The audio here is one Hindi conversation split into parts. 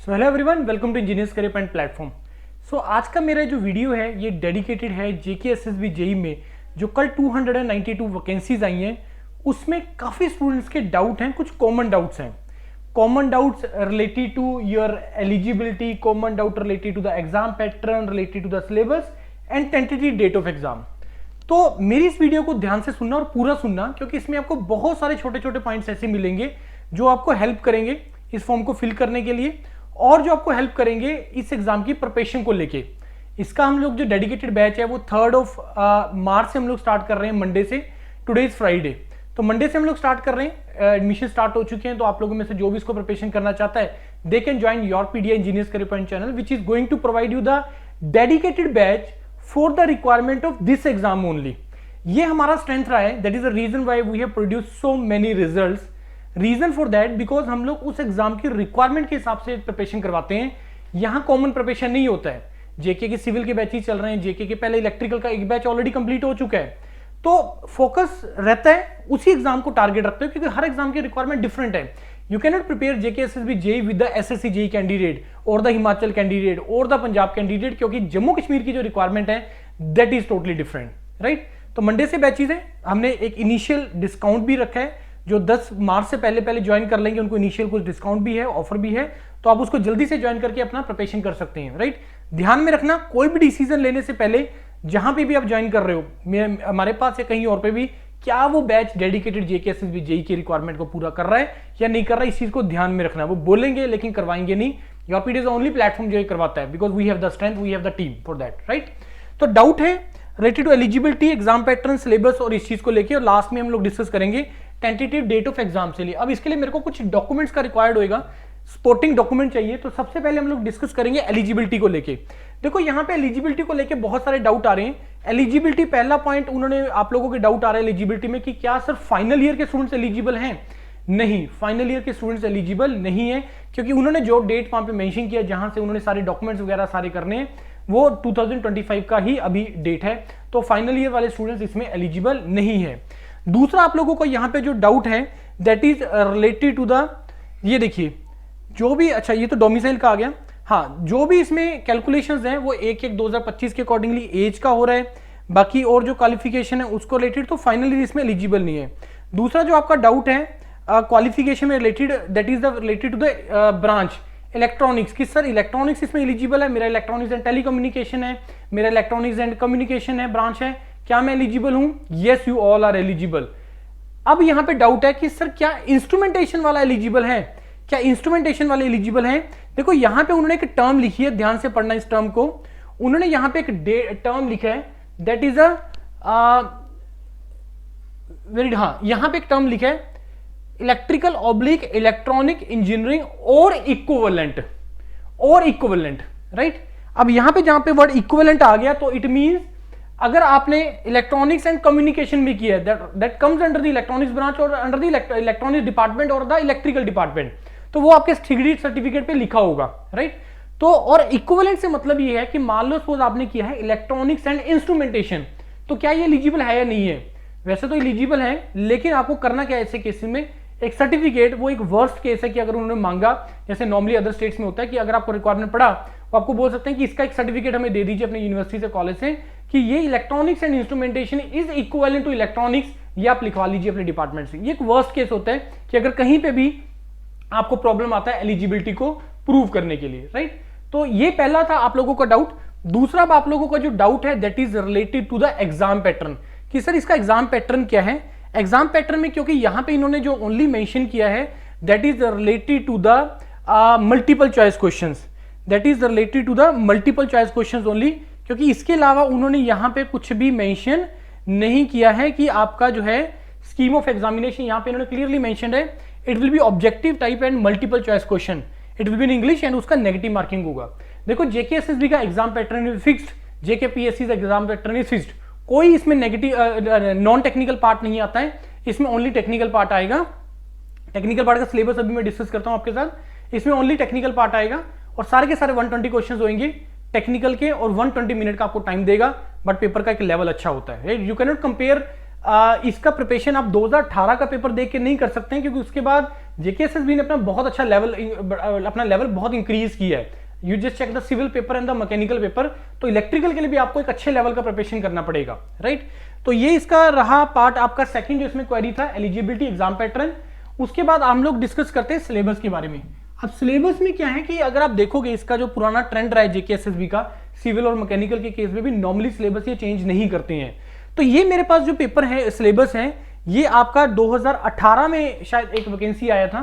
So hello everyone, welcome to Engineers career Point platform. So आज का मेरा जो वीडियो है ये डेडिकेटेड है जेकेएसएसबी जेई में जो कल 292 वैकेंसीज आई हैं उसमें काफ़ी स्टूडेंट्स के डाउट हैं, कुछ कॉमन डाउट्स हैं। Common doubts related to your eligibility, common doubt related to the exam pattern, related to the syllabus and tentative date of exam. तो मेरी इस वीडियो को ध्यान से सुनना और पूरा सुनना, क्योंकि इसमें आपको बहुत सारे छोटे छोटे पॉइंट्स ऐसे मिलेंगे जो आपको हेल्प करेंगे इस फॉर्म को फिल करने के लिए और जो आपको हेल्प करेंगे इस एग्जाम की प्रिपरेशन को लेके। इसका हम लोग जो डेडिकेटेड बैच है वो 3 मार्च से हम लोग स्टार्ट कर रहे हैं, मंडे से। टुडे इज फ्राइडे, तो मंडे से हम लोग स्टार्ट कर रहे हैं। एडमिशन स्टार्ट हो चुके हैं, तो आप लोगों में से जो भी इसको प्रिपरेशन करना चाहता है they can join your PDI engineers career point channel which is going to provide you the dedicated batch for the requirement of this exam only. ये हमारा स्ट्रेंथ रहा है, that is the reason why we have produce so many results. Reason for that because हम लोग उस एग्जाम की रिक्वायरमेंट के हिसाब से प्रिपरेशन करवाते हैं। यहां कॉमन प्रिपरेशन नहीं होता है। जेके के सिविल के बैच ही चल रहे हैं, जेके के पहले इलेक्ट्रिकल का एक बैच ऑलरेडी कंप्लीट हो चुका है, तो फोकस रहता है उसी एग्जाम को टारगेट रखते हो, क्योंकि हर एग्जाम की रिक्वायरमेंट डिफरेंट है। You can not prepare JKSSB JE with the SSC JE candidate और द हिमाचल कैंडिडेट और द पंजाब कैंडिडेट, क्योंकि जम्मू कश्मीर की जो रिक्वायरमेंट है that is totally different, right. तो मंडे से बैचेज है, हमने एक इनिशियल डिस्काउंट भी रखा है। जो 10 मार्च से पहले ज्वाइन कर लेंगे उनको इनिशियल कुछ डिस्काउंट भी है, ऑफर भी है, तो आप उसको जल्दी से ज्वाइन करके अपना प्रिपरेशन कर सकते हैं, राइट। ध्यान में रखना, कोई भी डिसीजन लेने से पहले जहां पे भी आप ज्वाइन कर रहे हो, हमारे पास या कहीं और पे भी, क्या वो बैच डेडिकेटेड जेकेएसएसबी जेई की रिक्वायरमेंट को पूरा कर रहा है या नहीं कर रहा है, इस चीज को ध्यान में रखना। वो बोलेंगे लेकिन करवाएंगे नहीं। Your PDI is only platform जो ये करवाता है, because we have the strength, we have the team for that, right. तो डाउट है related to eligibility, exam pattern, syllabus और इस चीज को लेके, और लास्ट में हम लोग डिस्कस करेंगे टेंटेटिव डेट ऑफ एग्जाम से लिए। अब इसके लिए मेरे को कुछ डॉक्यूमेंट्स का रिक्वायर्ड होगा, सपोर्टिंग डॉक्यूमेंट चाहिए। तो सबसे पहले हम लोग डिस्कस करेंगे एलिजिबिलिटी को लेके। देखो यहाँ पे एलिजिबिलिटी को लेके बहुत सारे डाउट आ रहे हैं। एलिजिबिलिटी, पहला पॉइंट उन्होंने आप लोगों के डाउट आ रहा है एलिजिबिलिटी में कि क्या सिर्फ फाइनल ईयर के स्टूडेंट्स एलिजिबल हैं। नहीं, फाइनल ईयर के स्टूडेंट्स एलिजिबल नहीं है, क्योंकि उन्होंने जो डेट वहां पे मेंशन किया जहां से उन्होंने सारे डॉक्यूमेंट्स वगैरह सारे करने हैं वो 2025 का ही अभी डेट है, तो फाइनल ईयर वाले स्टूडेंट्स इसमें एलिजिबल नहीं है। दूसरा आप लोगों को यहाँ पे जो डाउट है that is related to the, ये देखिए जो भी, अच्छा ये तो डोमिसाइल का आ गया। हाँ, जो भी इसमें कैलकुलेशंस हैं वो 1/1/2025 के अकॉर्डिंगली एज का हो रहा है, बाकी और जो क्वालिफिकेशन है उसको रिलेटेड, तो फाइनली इसमें एलिजिबल नहीं है। दूसरा जो आपका डाउट है क्वालिफिकेशन में related, that is the related to the branch electronics, कि सर इलेक्ट्रॉनिक्स इसमें एलिजिबल है, मेरा इलेक्ट्रॉनिक्स एंड टेलीकम्युनिकेशन है, मेरा इलेक्ट्रॉनिक्स एंड कम्युनिकेशन है ब्रांच है, क्या मैं एलिजिबल हूं? Yes, you all are eligible. अब यहां पे डाउट है कि सर क्या इंस्ट्रूमेंटेशन वाला एलिजिबल है, क्या इंस्ट्रूमेंटेशन वाले एलिजिबल हैं? देखो यहां पे उन्होंने एक टर्म लिखी है, ध्यान से पढ़ना इस टर्म को। उन्होंने यहां पे एक टर्म लिखा है दैट इज हाँ, यहां पे एक टर्म लिखा है इलेक्ट्रिकल ऑब्लिक इलेक्ट्रॉनिक इंजीनियरिंग और इक्विवेलेंट, राइट। अब यहां पे जहां पे वर्ड इक्विवेलेंट आ गया तो इट मींस अगर आपने इलेक्ट्रॉनिक्स एंड कम्युनिकेशन में किया है that comes under the electronics branch और अंडर द इलेक्ट्रॉनिक्स डिपार्टमेंट और द इलेक्ट्रिकल डिपार्टमेंट, तो वो आपके डिग्री सर्टिफिकेट पे लिखा होगा, राइट। तो और इक्विवेलेंट से मतलब ये है कि मान लो सपोज आपने किया है इलेक्ट्रॉनिक्स एंड इंस्ट्रूमेंटेशन, तो क्या ये एलिजिबल है या नहीं है? वैसे तो एलिजिबल है, लेकिन आपको करना क्या है ऐसे केसेस में, एक सर्टिफिकेट, वो एक वर्स्ट केस है कि अगर उन्होंने मांगा, जैसे नॉर्मली अदर स्टेट्स में होता है कि अगर आपको रिक्वायरमेंट पड़ा तो आपको बोल सकते हैं कि इसका एक सर्टिफिकेट हमें दे दीजिए अपने यूनिवर्सिटी से, कॉलेज से, कि ये electronics and instrumentation is equivalent to electronics, ये आप लिखवा लीजिए अपने डिपार्टमेंट से। ये एक वर्स्ट केस होता है कि अगर कहीं पे भी आपको प्रॉब्लम आता है एलिजिबिलिटी को प्रूव करने के लिए, राइट। तो ये पहला था आप लोगों का डाउट। दूसरा आप लोगों का जो डाउट है that is related to the exam pattern, कि सर इसका एग्जाम पैटर्न क्या है। एग्जाम पैटर्न में क्योंकि यहां पे इन्होंने जो ओनली मेंशन किया है that is related to the multiple choice questions, that is related to the multiple choice questions only, क्योंकि इसके अलावा उन्होंने यहां पे कुछ भी मेंशन नहीं किया है कि आपका जो है स्कीम ऑफ एग्जामिनेशन, यहां पे इन्होंने क्लियरली मेंशन है it will be objective type and multiple choice question, it will be in English and उसका नेगेटिव मार्किंग होगा। देखो जेकेएसएसबी का exam pattern is fixed, JKPSC का एग्जाम पैटर्न इज फिक्स्ड, कोई इसमें नेगेटिव नॉन टेक्निकल पार्ट नहीं आता है, इसमें ओनली टेक्निकल पार्ट आएगा। टेक्निकल पार्ट का सिलेबस अभी मैं डिस्कस करता हूं आपके साथ, इसमें ओनली टेक्निकल पार्ट आएगा और सारे के सारे 120 क्वेश्चंस होंगे टेक्निकल के और 120 मिनट का आपको टाइम देगा, बट पेपर का एक लेवल अच्छा होता है। यू कैन नॉट कंपेयर इसका प्रिपरेशन आप 2018 का पेपर देख के नहीं कर सकते हैं, क्योंकि उसके बाद जेकेएसएसबी ने अपना बहुत अच्छा लेवल बहुत इंक्रीज किया है। You just check the civil paper and the mechanical paper, तो इलेक्ट्रिकल के लिए भी आपको एक अच्छे लेवल का प्रिपरेशन करना पड़ेगा, राइट। तो ये इसका रहा पार्ट आपका सेकंड जो इसमें क्वेरी था, एलिजिबिलिटी एग्जाम पैटर्न। उसके बाद हम लोग डिस्कस करते हैं सिलेबस के बारे में। अब सिलेबस में क्या है कि अगर आप देखोगे इसका जो पुराना ट्रेंड रहा है जेकेएसएसबी का, सिविल और मैकेनिकल के केस में भी नॉर्मली सिलेबस ये चेंज नहीं करते हैं। तो ये मेरे पास जो पेपर है, सिलेबस है, ये आपका 2018 में शायद एक वैकेंसी आया था,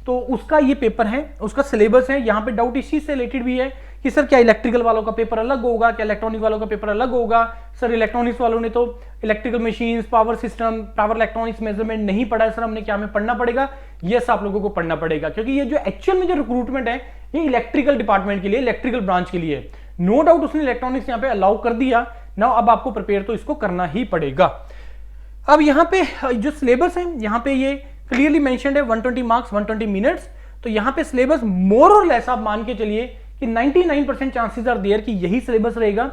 तो उसका ये पेपर है, उसका सिलेबस है। यहाँ पे डाउट इस चीज से रिलेटेड भी है कि सर क्या इलेक्ट्रिकल वालों का पेपर अलग होगा, क्या इलेक्ट्रॉनिक वालों का पेपर अलग होगा। सर इलेक्ट्रॉनिक्स वालों ने तो electrical machines, power system, power electronics measurement नहीं पढ़ा है सर, हमने क्या हमें पढ़ना पड़ेगा? यस, आप लोगों को पढ़ना पड़ेगा, क्योंकि ये जो एक्चुअल में जो रिक्रूटमेंट है ये इलेक्ट्रिकल डिपार्टमेंट के लिए, इलेक्ट्रिकल ब्रांच के लिए। नो डाउट उसने इलेक्ट्रॉनिक्स यहाँ पे अलाउ कर दिया ना, अब आपको प्रिपेयर तो इसको करना ही पड़ेगा। अब यहाँ पे जो सिलेबस है, यहाँ पे ये क्लियरली मेंशन्ड है 120 मार्क्स 120 मिनट्स। तो यहाँ पे सिलेबस मोर और लेस आप मान के चलिए कि 99% चांसेस आर देयर कि यही सिलेबस रहेगा।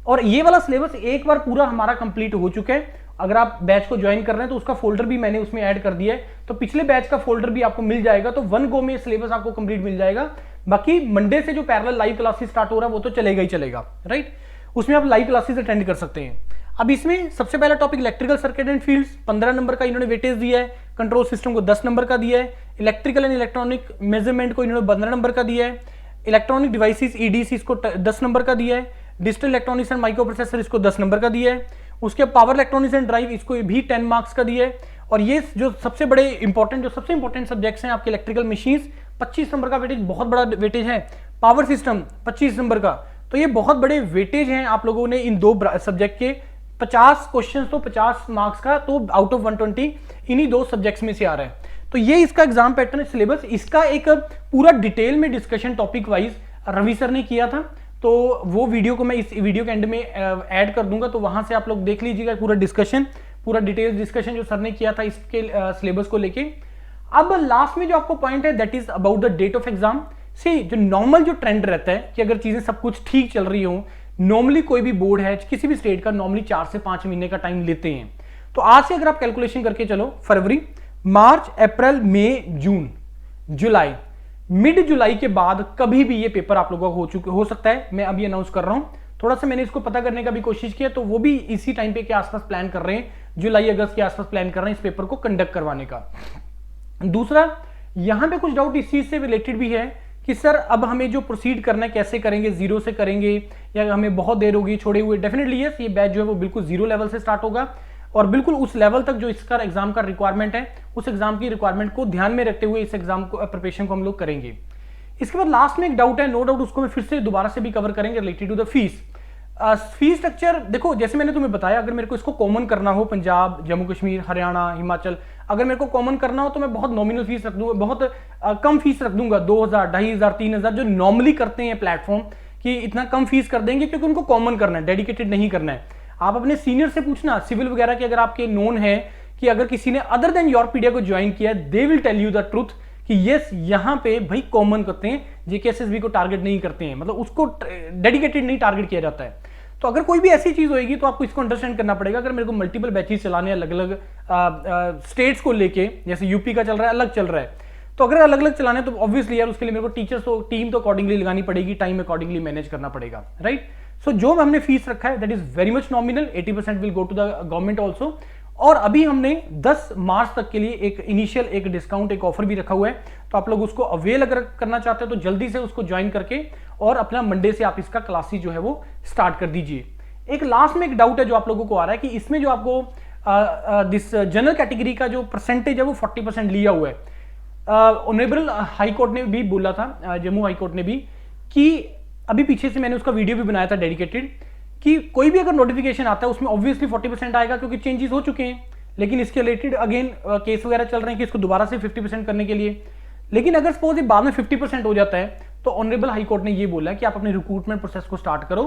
और ये वाला सिलेबस एक बार पूरा हमारा कंप्लीट हो चुका है। अगर आप बैच को ज्वाइन कर रहे हैं तो उसका फोल्डर भी मैंने उसमें ऐड कर दिया है, तो पिछले बैच का फोल्डर भी आपको मिल जाएगा। तो वन गो में सिलेबस आपको कंप्लीट मिल जाएगा। बाकी मंडे से जो पैरेलल लाइव क्लासेस स्टार्ट हो रहा है वो तो चलेगा ही चलेगा, राइट। उसमें आप लाइव क्लासेस अटेंड कर सकते हैं। अब इसमें सबसे पहला topic electrical circuit and fields, 15 number का इन्होंने वेटेज दिया है। कंट्रोल सिस्टम को 10 नंबर का दिया है। इलेक्ट्रिकल एंड इलेक्ट्रॉनिक मेजरमेंट को इन्होंने 15 नंबर का दिया है। इलेक्ट्रॉनिक डिवाइसेस ईडीसी इसको 10 नंबर का दिया है। Digital electronics and micro processor इसको 10 नंबर का दिया है। उसके पावर इलेक्ट्रॉनिक्स एंड ड्राइव इसको भी 10 मार्क्स का दिया है। और ये जो सबसे बड़े इंपॉर्टेंट सब्जेक्ट्स हैं आपके इलेक्ट्रिकल मशीन्स, 25 नंबर का वेटेज, बहुत बड़ा वेटेज है। पावर सिस्टम 25 नंबर का, तो ये बहुत बड़े वेटेज हैं आप लोगों ने इन दो सब्जेक्ट के। 50 क्वेश्चन तो 50 मार्क्स का, तो आउट ऑफ 120 इन्हीं दो सब्जेक्ट्स में से आ रहा है। तो ये इसका एग्जाम पैटर्न, सिलेबस, इसका एक पूरा डिटेल में discussion topic wise Ravi sir ने किया था। तो वो वीडियो को मैं इस वीडियो के एंड में ऐड कर दूंगा, तो वहां से आप लोग देख लीजिएगा पूरा डिस्कशन, पूरा डिटेल डिस्कशन जो सर ने किया था इसके सिलेबस को लेके। अब लास्ट में जो आपको पॉइंट है that is about the date of exam. See जो नॉर्मल जो ट्रेंड रहता है कि अगर चीजें सब कुछ ठीक चल रही हो, नॉर्मली कोई भी बोर्ड है किसी भी स्टेट का नॉर्मली 4 से 5 महीने का टाइम लेते हैं। तो आज से अगर आप कैलकुलेशन करके चलो, फरवरी, मार्च, अप्रैल, मई, जून, जुलाई, मिड जुलाई के बाद कभी भी ये पेपर आप लोगों का हो सकता है। मैं अभी अनाउंस कर रहा हूं, थोड़ा सा मैंने इसको पता करने का भी कोशिश किया, तो वो भी इसी टाइम पे के आसपास प्लान कर रहे हैं, जुलाई अगस्त के आसपास प्लान कर रहे हैं इस पेपर को कंडक्ट करवाने का। दूसरा, यहां पे कुछ डाउट इस चीज से रिलेटेड भी है कि सर अब हमें जो प्रोसीड करना है कैसे करेंगे, जीरो से करेंगे या हमें बहुत देर होगी छोड़े हुए। डेफिनेटली यस, ये बैच जो है वो बिल्कुल जीरो लेवल से स्टार्ट होगा और बिल्कुल उस लेवल तक जो इसका एग्जाम का रिक्वायरमेंट है, उस एग्जाम की रिक्वायरमेंट को ध्यान में रखते हुए इस एग्जाम को प्रिपरेशन को हम लोग करेंगे। इसके बाद लास्ट में एक डाउट है, नो डाउट उसको मैं फिर से दोबारा से भी कवर करेंगे, related to the fees. Fees structure देखो, जैसे मैंने तुम्हें बताया, अगर मेरे को इसको कॉमन करना हो, पंजाब, जम्मू कश्मीर, हरियाणा, हिमाचल, अगर मेरे को कॉमन करना हो तो मैं बहुत नॉमिनल फीस रख दूंगा, बहुत कम फीस रख दूंगा, 2000, 2500, 3000 जो नॉर्मली करते हैं प्लेटफॉर्म कि इतना कम फीस कर देंगे, क्योंकि उनको कॉमन करना है, डेडिकेटेड नहीं करना है। आप अपने सीनियर से पूछना, सिविल वगैरह के अगर आपके नोन है कि अगर किसी ने अदर देन योरपीडिया को ज्वाइन किया, they will tell you the truth कि यस यहाँ पे भाई कॉमन करते हैं, जेकेएसएसबी को टारगेट नहीं करते हैं, मतलब उसको डेडिकेटेड नहीं टारगेट किया जाता है। तो अगर कोई भी ऐसी चीज होगी तो आपको इसको अंडरस्टैंड करना पड़ेगा। अगर मेरे को मल्टीपल बैचेस चलाने अलग अलग स्टेट्स को लेके, जैसे यूपी का चल रहा है, अलग चल रहा है, तो अगर अलग अलग चलाने तो ऑब्वियसली यार उसके लिए मेरे को टीचर्स तो टीम तो अकॉर्डिंगली लगानी पड़ेगी, टाइम अकॉर्डिंगली मैनेज करना पड़ेगा, राइट। सो जो हमने फीस रखा है that is very much nominal, 80% will go to the government also. और अभी हमने 10 मार्च तक के लिए एक इनिशियल एक डिस्काउंट, एक ऑफर भी रखा हुआ है, तो आप लोग उसको अवेल अगर करना चाहते हो तो जल्दी से उसको ज्वाइन करके और अपना मंडे से आप इसका क्लासेस जो है वो स्टार्ट कर दीजिए। एक लास्ट में एक डाउट है जो आप लोगों को आ रहा है कि इसमें जो आपको दिस जनरल कैटेगरी का जो परसेंटेज है वो 40% लिया हुआ है। ऑनरेबल हाई कोर्ट ने भी बोला था, जम्मू हाई कोर्ट ने भी, कि अभी पीछे से मैंने उसका वीडियो भी बनाया था डेडिकेटेड, कि कोई भी अगर नोटिफिकेशन आता है उसमें ऑब्वियसली 40% आएगा क्योंकि चेंजेस हो चुके हैं, लेकिन इसके रिलेटेड अगेन केस वगैरह चल रहे हैं कि इसको दोबारा से 50% करने के लिए। लेकिन अगर सपोज ये बाद में 50% हो जाता है तो ऑनरेबल हाई कोर्ट ने ये बोला कि आप अपने रिक्रूटमेंट प्रोसेस को स्टार्ट करो,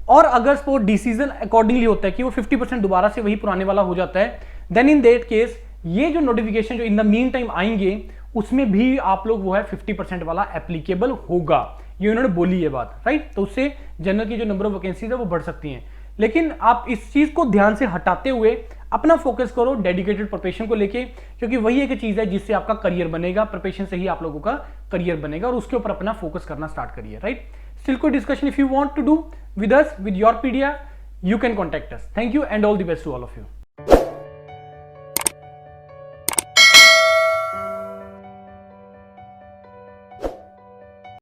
और अगर सपोज डिसीजन अकॉर्डिंगली होता है कि वो 50% दोबारा से वही पुराने वाला हो जाता है, देन इन दैट केस ये जो नोटिफिकेशन जो इन द मीन टाइम आएंगे उसमें भी आप लोग वो है 50% वाला एप्लीकेबल होगा। ये उन्होंने बोली है बात, राइट। तो उससे जनरल की जो नंबर ऑफ वैकेंसीज है वो बढ़ सकती हैं। लेकिन आप इस चीज को ध्यान से हटाते हुए अपना फोकस करो डेडिकेटेड प्रिपरेशन को लेके, क्योंकि वही एक चीज है जिससे आपका करियर बनेगा। प्रिपरेशन से ही आप लोगों का करियर बनेगा और उसके ऊपर अपना फोकस करना स्टार्ट करिए, राइट। स्टिल कोई discussion if you want to do with us with your pedia, you can contact us. Thank you and all the best to all of you.